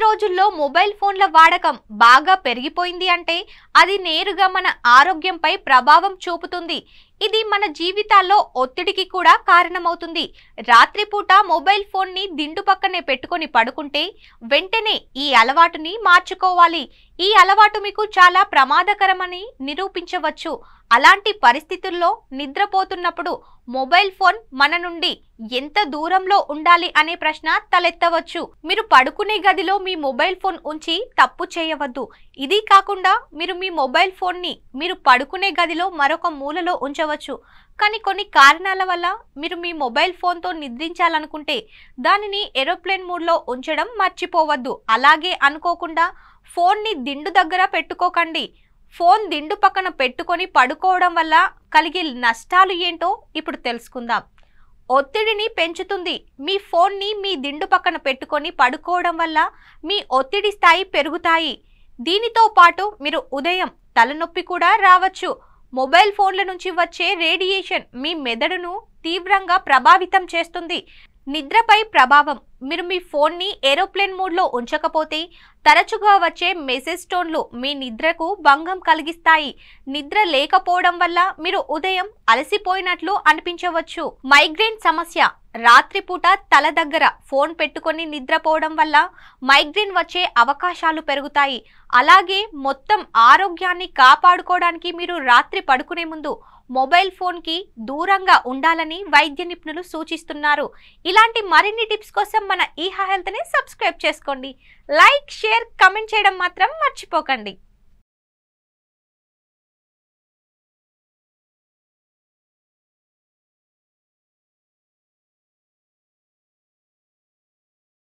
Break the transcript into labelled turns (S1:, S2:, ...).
S1: రోజుల్లో మొబైల్ ఫోన్ల వాడకం బాగా పెరిగిపోయింది అంటే అది నేరుగా మన ఆరోగ్యంపై ప్రభావం చూపుతుంది. ఇది మన జీవితాల్లో ఒత్తిడికి కూడా కారణమవుతుంది. రాత్రిపూట మొబైల్ ఫోన్ ని దిండు పక్కనే పెట్టుకొని పడుకుంటే వెంటనే ఈ అలవాటుని మార్చుకోవాలి. ఈ అలవాటు మీకు చాలా ప్రమాదకరమని నిరూపించవచ్చు. అలాంటి పరిస్థితుల్లో నిద్రపోతున్నప్పుడు మొబైల్ ఫోన్ మన నుండి ఎంత దూరంలో ఉండాలి అనే ప్రశ్న తలెత్తవచ్చు. మీరు పడుకునే గదిలో మీ మొబైల్ ఫోన్ ఉంచి తప్పు చేయవద్దు. ఇది కాకుండా మీరు మీ మొబైల్ ఫోన్ ని మీరు పడుకునే గదిలో మరొక మూలలో ఉంచవచ్చు. కానీ కొన్ని కారణాల వల్ల మీరు మీ మొబైల్ ఫోన్తో నిద్రించాలనుకుంటే దానిని ఏరోప్లేన్ మోడ్లో ఉంచడం మర్చిపోవద్దు. అలాగే అనుకోకుండా ఫోన్ ని దిండు దగ్గర పెట్టుకోకండి. ఫోన్ దిండు పక్కన పెట్టుకొని పడుకోవడం వల్ల కలిగే నష్టాలు ఏంటో ఇప్పుడు తెలుసుకుందాం. ఒత్తిడిని పెంచుతుంది. మీ ఫోన్ ని మీ దిండు పక్కన పెట్టుకొని పడుకోవడం వల్ల మీ ఒత్తిడి స్థాయి పెరుగుతాయి. దీనితో పాటు మీరు ఉదయం తలనొప్పి కూడా రావచ్చు. మొబైల్ ఫోన్ల నుంచి వచ్చే రేడియేషన్ మీ మెదడును తీవ్రంగా ప్రభావితం చేస్తుంది. నిద్రపై ప్రభావం. మీరు మీ ఫోన్ ని ఏరోప్లేన్ మోడ్లో ఉంచకపోతే తరచుగా వచ్చే మెసేజ్ టోన్లు మీ నిద్రకు భంగం కలిగిస్తాయి. నిద్ర లేకపోవడం వల్ల మీరు ఉదయం అలసిపోయినట్లు అనిపించవచ్చు. మైగ్రేన్ సమస్య. రాత్రిపూట తల దగ్గర ఫోన్ పెట్టుకొని నిద్రపోవడం వల్ల మైగ్రేన్ వచ్చే అవకాశాలు పెరుగుతాయి. అలాగే మొత్తం ఆరోగ్యాన్ని కాపాడుకోవడానికి మీరు రాత్రి పడుకునే ముందు మొబైల్ ఫోన్ కి దూరంగా ఉండాలని వైద్య నిపుణులు సూచిస్తున్నారు. ఇలాంటి మరిన్ని టిప్స్ కోసం మన ఈహా హెల్త్ ని సబ్స్క్రైబ్ చేసుకోండి. లైక్, షేర్, కమెంట్ చేయడం మాత్రం మర్చిపోకండి.